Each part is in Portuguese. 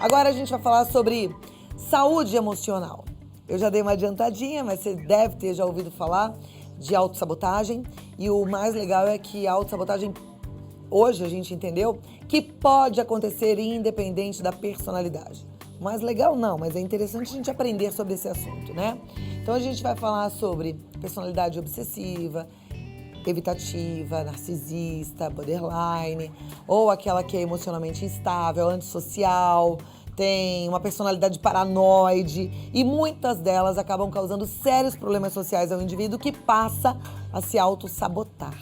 Agora a gente vai falar sobre saúde emocional. Eu já dei uma adiantadinha, mas você deve ter já ouvido falar de autossabotagem. E o mais legal é que a autossabotagem, hoje a gente entendeu, que pode acontecer independente da personalidade. O mais legal não, mas é interessante a gente aprender sobre esse assunto, né? Então a gente vai falar sobre personalidade obsessiva, evitativa, narcisista, borderline, ou aquela que é emocionalmente instável, antissocial, tem uma personalidade paranoide, e muitas delas acabam causando sérios problemas sociais ao indivíduo que passa a se autossabotar,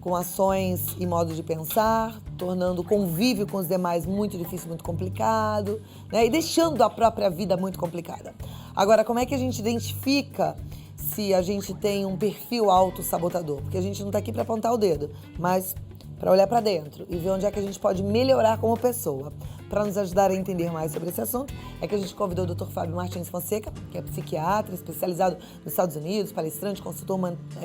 com ações e modos de pensar, tornando o convívio com os demais muito difícil, muito complicado, né? E deixando a própria vida muito complicada. Agora, como é que a gente identifica se a gente tem um perfil autossabotador? Porque a gente não está aqui para apontar o dedo, mas para olhar para dentro e ver onde é que a gente pode melhorar como pessoa. Para nos ajudar a entender mais sobre esse assunto, é que a gente convidou o Dr. Fábio Martins Fonseca, que é psiquiatra, especializado nos Estados Unidos, palestrante, consultor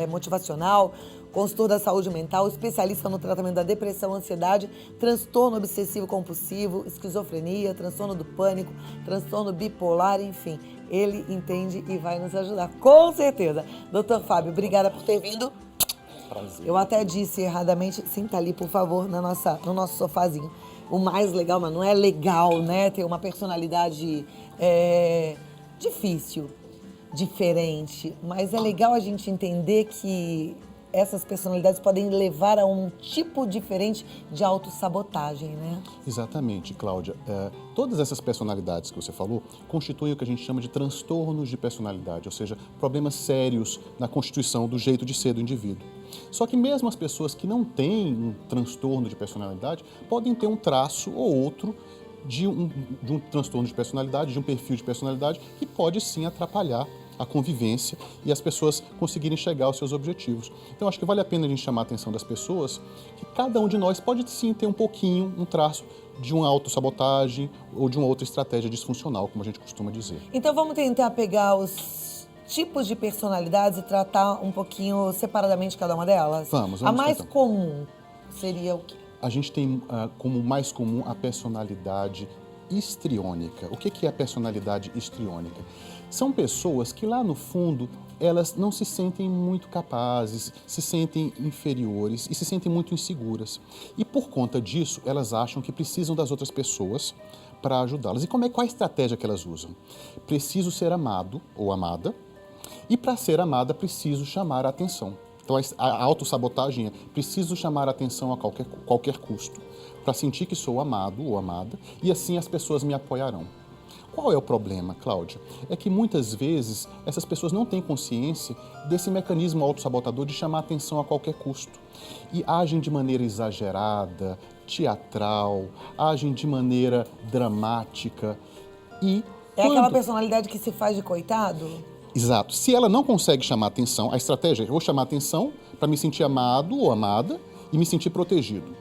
motivacional, consultor da saúde mental, especialista no tratamento da depressão, ansiedade, transtorno obsessivo compulsivo, esquizofrenia, transtorno do pânico, transtorno bipolar, enfim. Ele entende e vai nos ajudar, com certeza. Dr. Fábio, obrigada por ter vindo. Prazer. Eu até disse erradamente, senta ali, por favor, no nosso sofazinho. O mais legal, mas não é legal, né? Ter uma personalidade difícil, diferente. Mas é legal a gente entender que essas personalidades podem levar a um tipo diferente de autossabotagem, né? Exatamente, Cláudia. Todas essas personalidades que você falou constituem o que a gente chama de transtornos de personalidade, ou seja, problemas sérios na constituição do jeito de ser do indivíduo. Só que mesmo as pessoas que não têm um transtorno de personalidade podem ter um traço ou outro de um transtorno de personalidade, de um perfil de personalidade que pode sim atrapalhar a convivência e as pessoas conseguirem chegar aos seus objetivos. Então, acho que vale a pena a gente chamar a atenção das pessoas que cada um de nós pode sim ter um pouquinho, um traço de uma autossabotagem ou de uma outra estratégia disfuncional, como a gente costuma dizer. Então, vamos tentar pegar os tipos de personalidades e tratar um pouquinho separadamente cada uma delas? Vamos A mais tentar. comum seria o quê? A gente tem como mais comum a personalidade histriônica. O que é a personalidade histriônica? São pessoas que lá no fundo elas não se sentem muito capazes, se sentem inferiores e se sentem muito inseguras. E por conta disso, elas acham que precisam das outras pessoas para ajudá-las. E qual é a estratégia que elas usam? Preciso ser amado ou amada, e para ser amada preciso chamar a atenção. Então a autossabotagem é preciso chamar a atenção a qualquer custo para sentir que sou amado ou amada e assim as pessoas me apoiarão. Qual é o problema, Cláudia? É que muitas vezes essas pessoas não têm consciência desse mecanismo autossabotador de chamar a atenção a qualquer custo e agem de maneira exagerada, teatral, agem de maneira dramática e... É aquela personalidade que se faz de coitado? Exato. Se ela não consegue chamar atenção, a estratégia é eu vou chamar atenção para me sentir amado ou amada e me sentir protegido.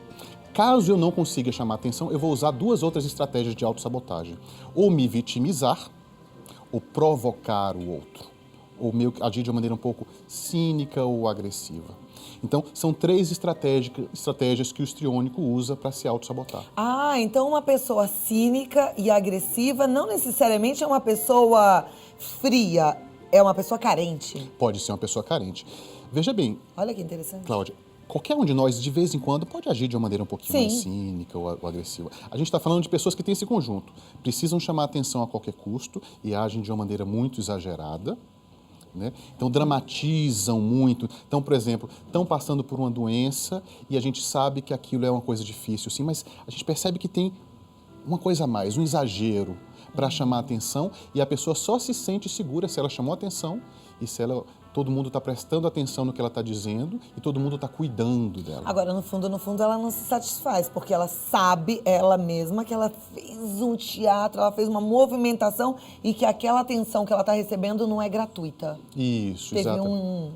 Caso eu não consiga chamar atenção, eu vou usar duas outras estratégias de autossabotagem. Ou me vitimizar, ou provocar o outro. Ou agir de uma maneira um pouco cínica ou agressiva. Então, são três estratégias que o histriônico usa para se autossabotar. Ah, então uma pessoa cínica e agressiva não necessariamente é uma pessoa fria, é uma pessoa carente. Pode ser uma pessoa carente. Veja bem, olha que interessante, Cláudia, qualquer um de nós, de vez em quando, pode agir de uma maneira um pouquinho mais cínica ou agressiva. A gente está falando de pessoas que têm esse conjunto. Precisam chamar atenção a qualquer custo e agem de uma maneira muito exagerada. Né? Então, dramatizam muito. Então, por exemplo, estão passando por uma doença e a gente sabe que aquilo é uma coisa difícil, sim, mas a gente percebe que tem uma coisa a mais, um exagero para chamar atenção e a pessoa só se sente segura se ela chamou atenção e se todo mundo está prestando atenção no que ela está dizendo e todo mundo está cuidando dela. Agora, no fundo, ela não se satisfaz, porque ela sabe, ela mesma, que ela fez um teatro, ela fez uma movimentação e que aquela atenção que ela está recebendo não é gratuita. Isso, Teve exato.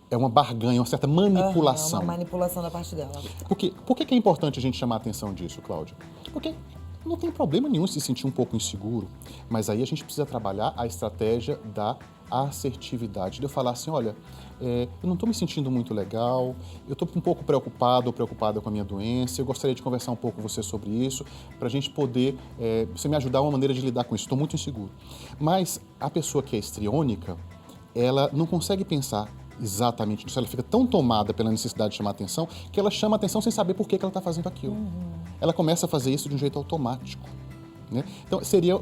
É uma barganha, uma certa manipulação. Uma manipulação da parte dela. Por que é importante a gente chamar a atenção disso, Cláudia? Porque Não tem problema nenhum se sentir um pouco inseguro, mas aí a gente precisa trabalhar a estratégia da assertividade, de eu falar assim, olha, eu não estou me sentindo muito legal, eu estou um pouco preocupado ou preocupada com a minha doença, eu gostaria de conversar um pouco com você sobre isso, para a gente poder, você me ajudar uma maneira de lidar com isso, estou muito inseguro. Mas a pessoa que é histriônica, ela não consegue pensar exatamente nisso, ela fica tão tomada pela necessidade de chamar atenção, que ela chama atenção sem saber por que ela está fazendo aquilo. Ela começa a fazer isso de um jeito automático. Né? Então, seria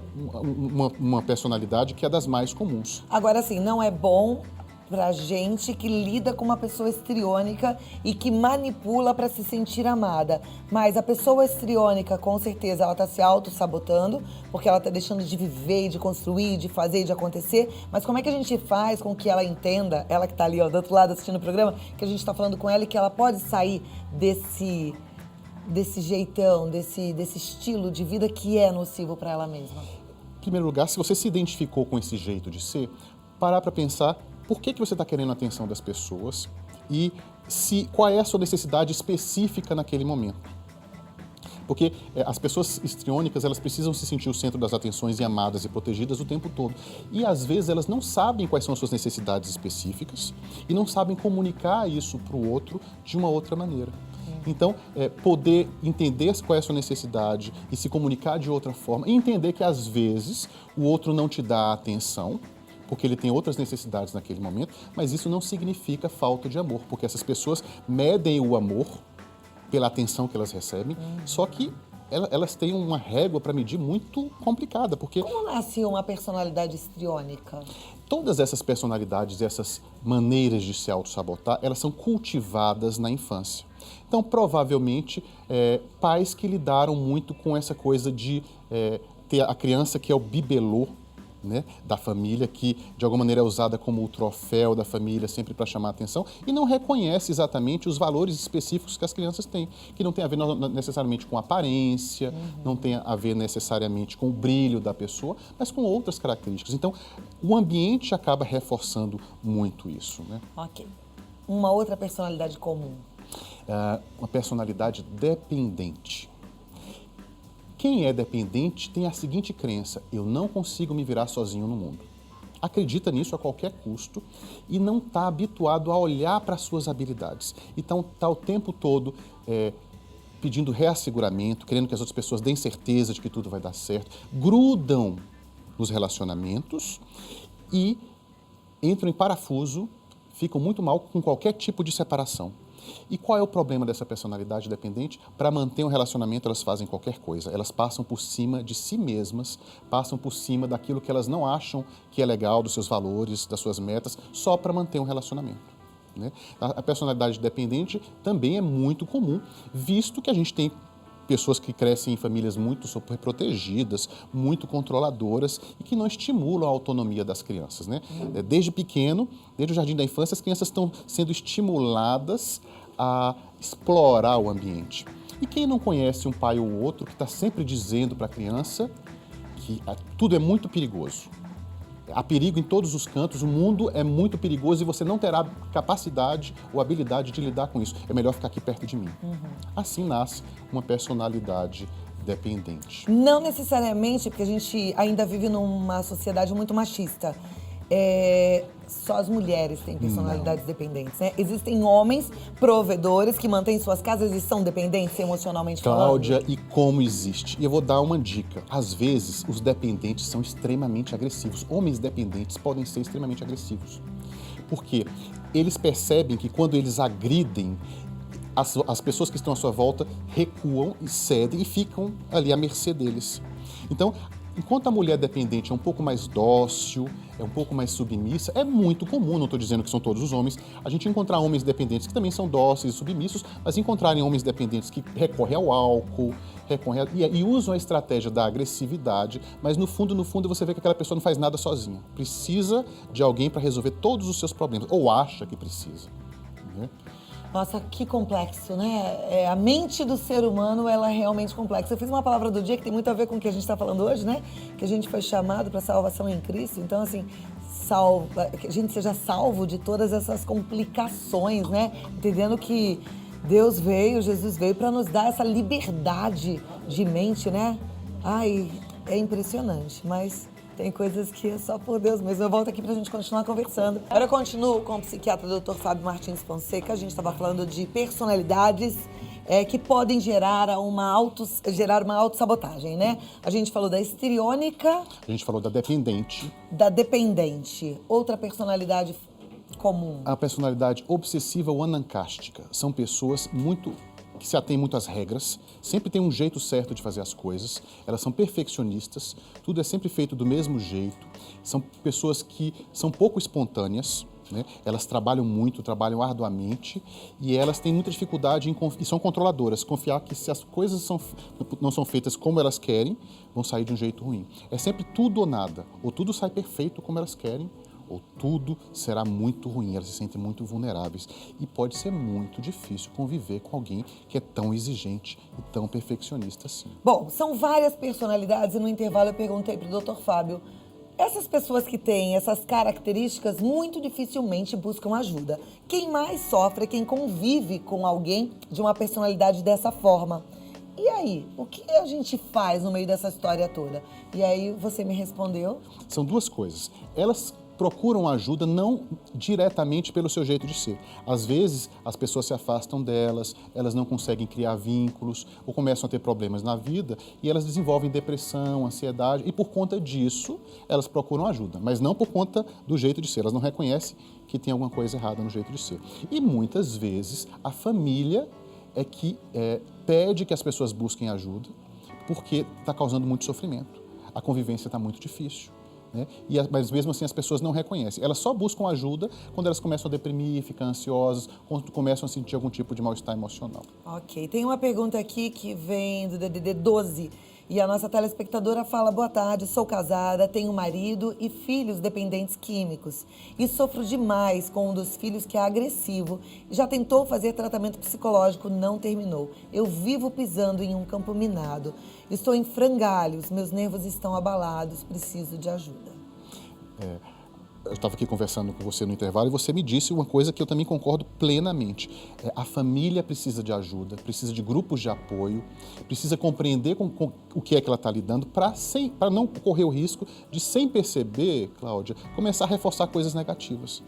uma personalidade que é das mais comuns. Agora, assim, não é bom pra gente que lida com uma pessoa histriônica e que manipula para se sentir amada. Mas a pessoa histriônica, com certeza, ela tá se auto-sabotando, porque ela tá deixando de viver, de construir, de fazer, de acontecer. Mas como é que a gente faz com que ela entenda, ela que tá ali, ó, do outro lado assistindo o programa, que a gente tá falando com ela e que ela pode sair desse jeitão, desse estilo de vida que é nocivo para ela mesma? Em primeiro lugar, se você se identificou com esse jeito de ser, parar para pensar por que você está querendo a atenção das pessoas e qual é a sua necessidade específica naquele momento. Porque as pessoas histriônicas, elas precisam se sentir o centro das atenções e amadas e protegidas o tempo todo. E às vezes elas não sabem quais são as suas necessidades específicas e não sabem comunicar isso para o outro de uma outra maneira. Então, poder entender qual é a sua necessidade e se comunicar de outra forma, e entender que às vezes o outro não te dá atenção, porque ele tem outras necessidades naquele momento, mas isso não significa falta de amor, porque essas pessoas medem o amor pela atenção que elas recebem, só que elas têm uma régua para medir muito complicada, porque... Como nasce uma personalidade histriônica? Todas essas personalidades, essas maneiras de se auto-sabotar, elas são cultivadas na infância. Então, provavelmente, pais que lidaram muito com essa coisa de ter a criança que é o bibelô, né, da família, que de alguma maneira é usada como o troféu da família, sempre para chamar a atenção, e não reconhece exatamente os valores específicos que as crianças têm, que não tem a ver necessariamente com aparência, não tem a ver necessariamente com o brilho da pessoa, mas com outras características. Então, o ambiente acaba reforçando muito isso. Né? Ok. Uma outra personalidade comum? Uma personalidade dependente. Quem é dependente tem a seguinte crença: eu não consigo me virar sozinho no mundo. Acredita nisso a qualquer custo e não está habituado a olhar para as suas habilidades. Então está o tempo todo pedindo reasseguramento, querendo que as outras pessoas deem certeza de que tudo vai dar certo, grudam nos relacionamentos e entram em parafuso, ficam muito mal com qualquer tipo de separação. E qual é o problema dessa personalidade dependente? Para manter um relacionamento, elas fazem qualquer coisa. Elas passam por cima de si mesmas, passam por cima daquilo que elas não acham que é legal, dos seus valores, das suas metas, só para manter um relacionamento. Né? A personalidade dependente também é muito comum, visto que a gente tem pessoas que crescem em famílias muito superprotegidas, muito controladoras e que não estimulam a autonomia das crianças. Né? Desde pequeno, desde o jardim da infância, as crianças estão sendo estimuladas a explorar o ambiente. E quem não conhece um pai ou outro que está sempre dizendo para a criança que tudo é muito perigoso? Há perigo em todos os cantos, o mundo é muito perigoso e você não terá capacidade ou habilidade de lidar com isso. É melhor ficar aqui perto de mim. Assim nasce uma personalidade dependente. Não necessariamente, porque a gente ainda vive numa sociedade muito machista. Só as mulheres têm personalidades dependentes, né? Existem homens provedores que mantêm suas casas e são dependentes emocionalmente Cláudia, falando. e como existe? E eu vou dar uma dica. Às vezes, os dependentes são extremamente agressivos. Homens dependentes podem ser extremamente agressivos. Porque eles percebem que quando eles agridem, as pessoas que estão à sua volta recuam e cedem e ficam ali à mercê deles. Então, enquanto a mulher dependente é um pouco mais dócil, é um pouco mais submissa, é muito comum, não estou dizendo que são todos os homens, a gente encontrar homens dependentes que também são dóceis e submissos, mas encontrarem homens dependentes que recorrem ao álcool, e usam a estratégia da agressividade, mas no fundo você vê que aquela pessoa não faz nada sozinha. Precisa de alguém para resolver todos os seus problemas, ou acha que precisa. Né? Nossa, que complexo, né? A mente do ser humano, ela é realmente complexa. Eu fiz uma palavra do dia que tem muito a ver com o que a gente está falando hoje, né? Que a gente foi chamado para salvação em Cristo. Então, assim, que a gente seja salvo de todas essas complicações, né? Entendendo que Jesus veio para nos dar essa liberdade de mente, né? Ai, é impressionante, mas tem coisas que é só por Deus mesmo. Eu volto aqui pra gente continuar conversando. Agora eu continuo com o psiquiatra Dr. Fábio Martins Fonseca. A gente estava falando de personalidades que podem gerar uma autossabotagem, né? A gente falou da histriônica. A gente falou da dependente. Da dependente. Outra personalidade comum. A personalidade obsessiva ou anancástica. São pessoas que se atêm muito às regras, sempre tem um jeito certo de fazer as coisas, elas são perfeccionistas, tudo é sempre feito do mesmo jeito, são pessoas que são pouco espontâneas, né? Elas trabalham muito, trabalham arduamente e elas têm muita dificuldade e são controladoras, confiar que se as coisas não são feitas como elas querem, vão sair de um jeito ruim. É sempre tudo ou nada, ou tudo sai perfeito como elas querem, ou tudo será muito ruim, elas se sentem muito vulneráveis. E pode ser muito difícil conviver com alguém que é tão exigente e tão perfeccionista assim. Bom, são várias personalidades e no intervalo eu perguntei para o Dr. Fábio, essas pessoas que têm essas características muito dificilmente buscam ajuda. Quem mais sofre é quem convive com alguém de uma personalidade dessa forma. E aí, o que a gente faz no meio dessa história toda? E aí você me respondeu? São duas coisas. Elas procuram ajuda não diretamente pelo seu jeito de ser. Às vezes, as pessoas se afastam delas, elas não conseguem criar vínculos ou começam a ter problemas na vida e elas desenvolvem depressão, ansiedade e por conta disso, elas procuram ajuda, mas não por conta do jeito de ser. Elas não reconhecem que tem alguma coisa errada no jeito de ser. E muitas vezes, a família é que pede que as pessoas busquem ajuda porque está causando muito sofrimento. A convivência está muito difícil. Né? Mas mesmo assim as pessoas não reconhecem. Elas só buscam ajuda quando elas começam a deprimir, ficar ansiosas, quando começam a sentir algum tipo de mal-estar emocional. Ok, tem uma pergunta aqui que vem do DDD 12 e a nossa telespectadora fala: boa tarde, sou casada, tenho marido e filhos dependentes químicos e sofro demais com um dos filhos que é agressivo. Já tentou fazer tratamento psicológico, não terminou. Eu vivo pisando em um campo minado. Estou em frangalhos, meus nervos estão abalados, preciso de ajuda. Eu estava aqui conversando com você no intervalo e você me disse uma coisa que eu também concordo plenamente. A família precisa de ajuda, precisa de grupos de apoio, precisa compreender com o que é que ela está lidando para não correr o risco de, sem perceber, Cláudia, começar a reforçar coisas negativas.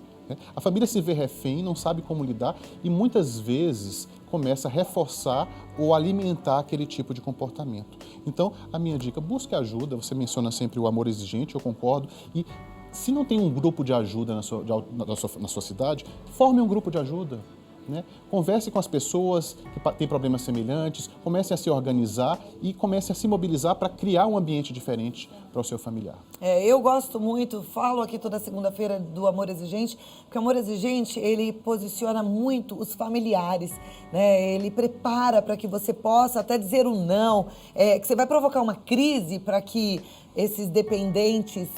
A família se vê refém, não sabe como lidar e muitas vezes começa a reforçar ou alimentar aquele tipo de comportamento. Então, a minha dica, busque ajuda. Você menciona sempre o amor exigente, eu concordo. E se não tem um grupo de ajuda na sua cidade, forme um grupo de ajuda. Né? Converse com as pessoas que têm problemas semelhantes, comece a se organizar e comece a se mobilizar para criar um ambiente diferente para o seu familiar. Eu gosto muito, falo aqui toda segunda-feira do amor exigente, porque o amor exigente, ele posiciona muito os familiares, né? Ele prepara para que você possa até dizer um não, que você vai provocar uma crise para que esses dependentes,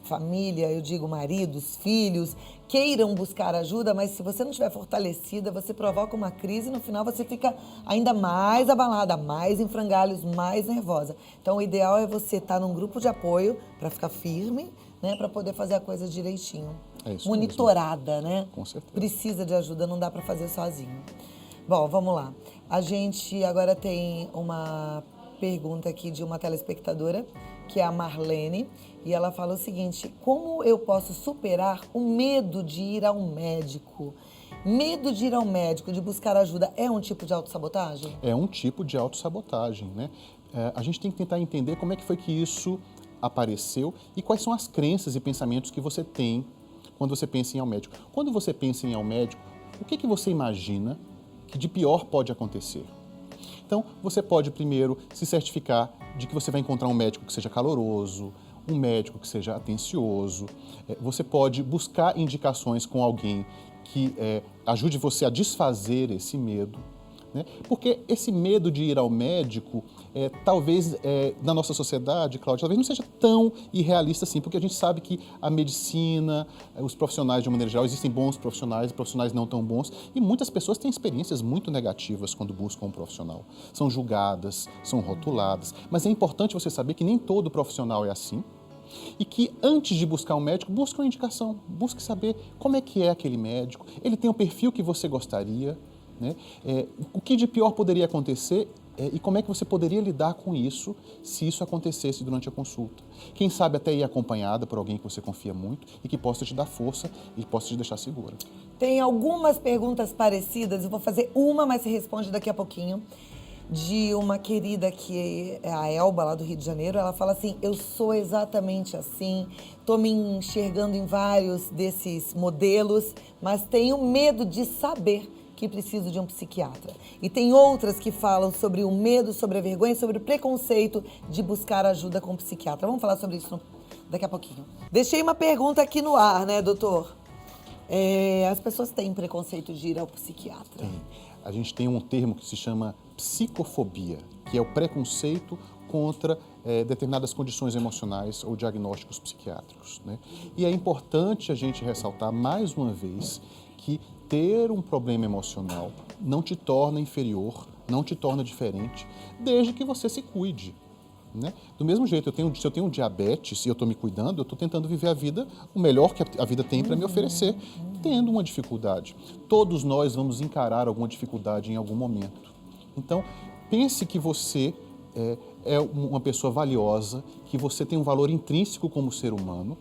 família, eu digo maridos, filhos, queiram buscar ajuda, mas se você não estiver fortalecida, você provoca uma crise e no final você fica ainda mais abalada, mais em frangalhos, mais nervosa. Então o ideal é você estar num grupo de apoio para ficar firme, né, para poder fazer a coisa direitinho. É isso monitorada, mesmo. Né? Com certeza. Precisa de ajuda, não dá para fazer sozinho. Bom, vamos lá. A gente agora tem uma pergunta aqui de uma telespectadora, que é a Marlene, e ela fala o seguinte: como eu posso superar o medo de ir ao médico? Medo de ir ao médico, de buscar ajuda, é um tipo de autossabotagem? É um tipo de autossabotagem, né? A gente tem que tentar entender como é que foi que isso apareceu e quais são as crenças e pensamentos que você tem quando você pensa em ir ao médico. Quando você pensa em ir ao médico, o que você imagina que de pior pode acontecer? Então, você pode primeiro se certificar de que você vai encontrar um médico que seja caloroso, um médico que seja atencioso. Você pode buscar indicações com alguém que ajude você a desfazer esse medo. Né? Porque esse medo de ir ao médico, talvez na nossa sociedade, Cláudia, talvez não seja tão irrealista assim, porque a gente sabe que a medicina, os profissionais de uma maneira geral, existem bons profissionais e profissionais não tão bons, e muitas pessoas têm experiências muito negativas quando buscam um profissional. São julgadas, são rotuladas, mas é importante você saber que nem todo profissional é assim, e que antes de buscar um médico, busque uma indicação, busque saber como é que é aquele médico, ele tem o perfil que você gostaria, né? O que de pior poderia acontecer E como é que você poderia lidar com isso se isso acontecesse durante a consulta? Quem sabe até ir acompanhada por alguém que você confia muito e que possa te dar força e possa te deixar segura. Tem algumas perguntas parecidas, eu vou fazer uma, mas você responde daqui a pouquinho, de uma querida que é a Elba, lá do Rio de Janeiro. Ela fala assim: eu sou exatamente assim, tô me enxergando em vários desses modelos, mas tenho medo de saber que preciso de um psiquiatra. E tem outras que falam sobre o medo, sobre a vergonha, sobre o preconceito de buscar ajuda com o psiquiatra. Vamos falar sobre isso daqui a pouquinho. Deixei uma pergunta aqui no ar, né, doutor? As pessoas têm preconceito de ir ao psiquiatra? Tem. A gente tem um termo que se chama psicofobia, que é o preconceito contra determinadas condições emocionais ou diagnósticos psiquiátricos, né? E é importante a gente ressaltar mais uma vez que ter um problema emocional não te torna inferior, não te torna diferente, desde que você se cuide, né? Do mesmo jeito, se eu tenho diabetes e eu estou me cuidando, eu estou tentando viver a vida, o melhor que a vida tem para me oferecer, tendo uma dificuldade. Todos nós vamos encarar alguma dificuldade em algum momento. Então, pense que você é uma pessoa valiosa, que você tem um valor intrínseco como ser humano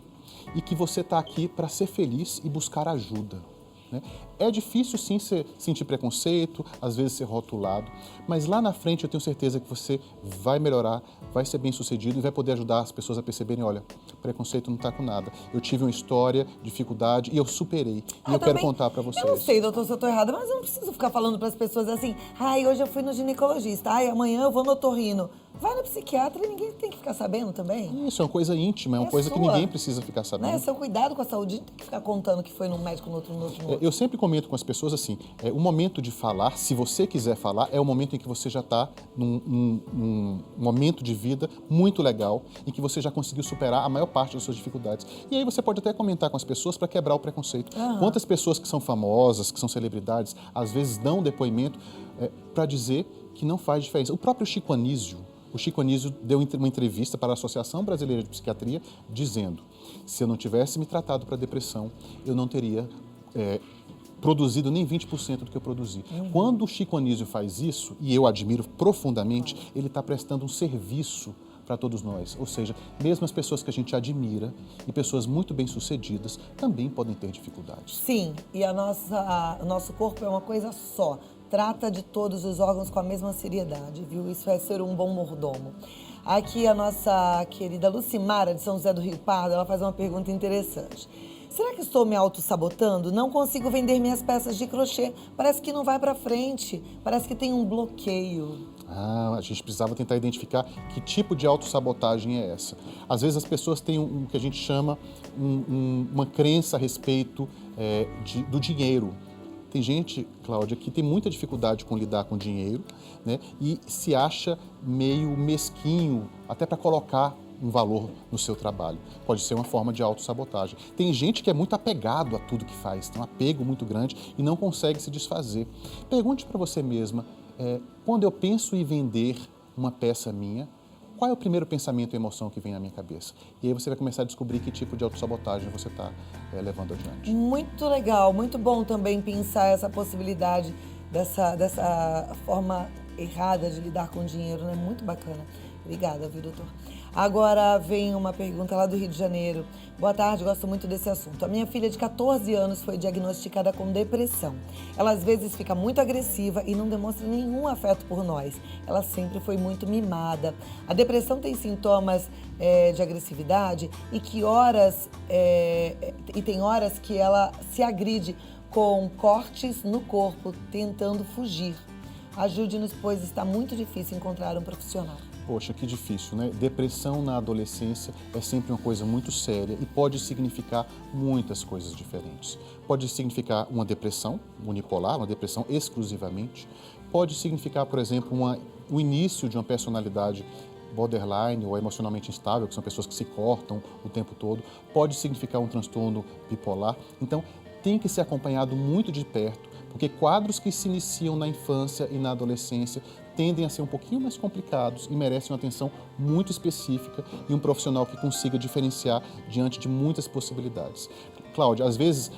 e que você está aqui para ser feliz e buscar ajuda, né? É difícil sim sentir preconceito, às vezes ser rotulado, mas lá na frente eu tenho certeza que você vai melhorar, vai ser bem sucedido e vai poder ajudar as pessoas a perceberem: olha, preconceito não está com nada. Eu tive uma história, dificuldade e eu superei. E eu quero contar para vocês. Eu não sei, doutor, se eu estou errada, mas eu não preciso ficar falando para as pessoas assim: ai, hoje eu fui no ginecologista, ai, amanhã eu vou no otorrino. Vai no psiquiatra e ninguém tem que ficar sabendo também. Isso é uma coisa íntima, é uma coisa que ninguém precisa ficar sabendo. Né? Seu cuidado com a saúde, não tem que ficar contando que foi num médico, no outro. Eu sempre comento com as pessoas assim: o momento de falar, se você quiser falar, é o momento em que você já está num momento de vida muito legal, em que você já conseguiu superar a maior parte das suas dificuldades. E aí você pode até comentar com as pessoas para quebrar o preconceito. Quantas pessoas que são famosas, que são celebridades, às vezes dão um depoimento para dizer que não faz diferença. O próprio Chico Anísio deu uma entrevista para a Associação Brasileira de Psiquiatria dizendo: se eu não tivesse me tratado para depressão, eu não teria produzido nem 20% do que eu produzi. Quando o Chico Anísio faz isso, e eu admiro profundamente, ele está prestando um serviço para todos nós. Ou seja, mesmo as pessoas que a gente admira e pessoas muito bem-sucedidas também podem ter dificuldades. Sim, e o nosso corpo é uma coisa só. Trata de todos os órgãos com a mesma seriedade, viu? Isso é ser um bom mordomo. Aqui a nossa querida Lucimara, de São José do Rio Pardo, ela faz uma pergunta interessante. Será que estou me auto-sabotando? Não consigo vender minhas peças de crochê. Parece que não vai para frente. Parece que tem um bloqueio. A gente precisava tentar identificar que tipo de autossabotagem é essa. Às vezes as pessoas têm o que a gente chama uma crença a respeito do dinheiro. Tem gente, Cláudia, que tem muita dificuldade com lidar com dinheiro, né? E se acha meio mesquinho até para colocar um valor no seu trabalho. Pode ser uma forma de autossabotagem. Tem gente que é muito apegado a tudo que faz, tem um apego muito grande e não consegue se desfazer. Pergunte para você mesma, quando eu penso em vender uma peça minha, qual é o primeiro pensamento e emoção que vem na minha cabeça? E aí você vai começar a descobrir que tipo de autossabotagem você está levando adiante. Muito legal, muito bom também pensar essa possibilidade dessa forma errada de lidar com o dinheiro, né? Muito bacana. Obrigada, viu, doutor? Agora vem uma pergunta lá do Rio de Janeiro. Boa tarde, gosto muito desse assunto. A minha filha de 14 anos foi diagnosticada com depressão. Ela às vezes fica muito agressiva e não demonstra nenhum afeto por nós. Ela sempre foi muito mimada. A depressão tem sintomas de agressividade e tem horas que ela se agride com cortes no corpo, tentando fugir. Ajude-nos, pois está muito difícil encontrar um profissional. Poxa, que difícil, né? Depressão na adolescência é sempre uma coisa muito séria e pode significar muitas coisas diferentes. Pode significar uma depressão unipolar, uma depressão exclusivamente. Pode significar, por exemplo, o início de uma personalidade borderline ou emocionalmente instável, que são pessoas que se cortam o tempo todo. Pode significar um transtorno bipolar. Então, tem que ser acompanhado muito de perto, porque quadros que se iniciam na infância e na adolescência tendem a ser um pouquinho mais complicados e merecem uma atenção muito específica e um profissional que consiga diferenciar diante de muitas possibilidades. Cláudia, às vezes,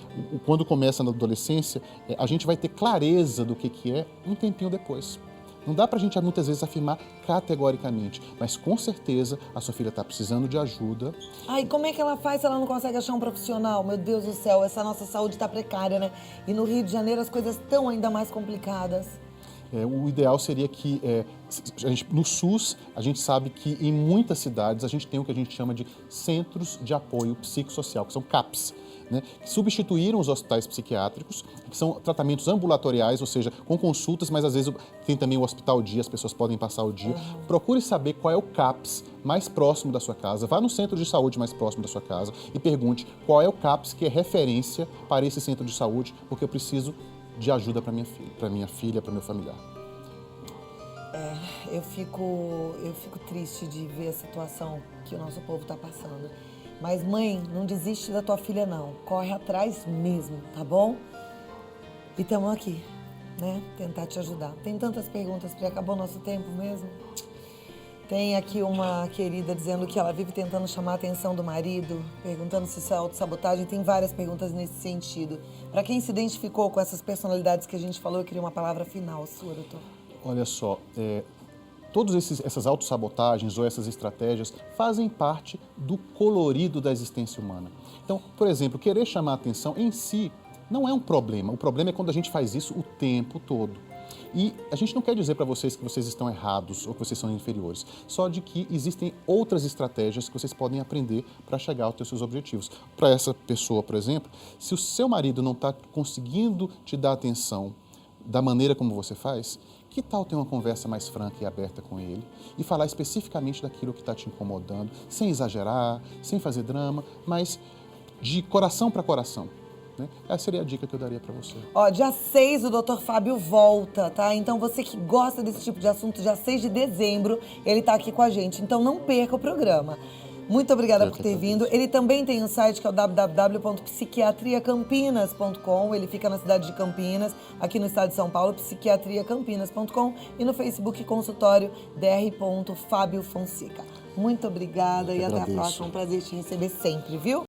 quando começa na adolescência, a gente vai ter clareza do que é um tempinho depois. Não dá pra gente muitas vezes afirmar categoricamente, mas com certeza a sua filha está precisando de ajuda. Ai, como é que ela faz se ela não consegue achar um profissional? Meu Deus do céu, essa nossa saúde tá precária, né? E no Rio de Janeiro as coisas estão ainda mais complicadas. O ideal seria que, no SUS, a gente sabe que em muitas cidades a gente tem o que a gente chama de Centros de Apoio Psicossocial, que são CAPs, né, que substituíram os hospitais psiquiátricos, que são tratamentos ambulatoriais, ou seja, com consultas, mas às vezes tem também o hospital dia, as pessoas podem passar o dia. Procure saber qual é o CAPS mais próximo da sua casa, vá no centro de saúde mais próximo da sua casa e pergunte qual é o CAPS que é referência para esse centro de saúde, porque eu preciso de ajuda para minha filha, para meu familiar. Eu fico triste de ver a situação que o nosso povo está passando. Mas, mãe, não desiste da tua filha, não. Corre atrás mesmo, tá bom? E estamos aqui, né? Tentar te ajudar. Tem tantas perguntas, porque acabou o nosso tempo mesmo. Tem aqui uma querida dizendo que ela vive tentando chamar a atenção do marido, perguntando se isso é autossabotagem. Tem várias perguntas nesse sentido. Para quem se identificou com essas personalidades que a gente falou, eu queria uma palavra final sua, doutor. Olha só, todas essas autossabotagens ou essas estratégias fazem parte do colorido da existência humana. Então, por exemplo, querer chamar a atenção em si não é um problema. O problema é quando a gente faz isso o tempo todo. E a gente não quer dizer para vocês que vocês estão errados ou que vocês são inferiores, só de que existem outras estratégias que vocês podem aprender para chegar aos seus objetivos. Para essa pessoa, por exemplo, se o seu marido não está conseguindo te dar atenção da maneira como você faz, que tal ter uma conversa mais franca e aberta com ele e falar especificamente daquilo que está te incomodando, sem exagerar, sem fazer drama, mas de coração para coração. Essa seria a dica que eu daria para você. Ó, dia 6 o Dr. Fábio volta, tá? Então você que gosta desse tipo de assunto, dia 6 de dezembro, ele tá aqui com a gente. Então não perca o programa. Muito obrigada por ter vindo. Ele também tem um site que é o www.psiquiatriacampinas.com. Ele fica na cidade de Campinas, aqui no estado de São Paulo, psiquiatriacampinas.com. E no Facebook, consultório dr. Fábio Fonseca. Muito obrigada e até a próxima. Um prazer te receber sempre, viu?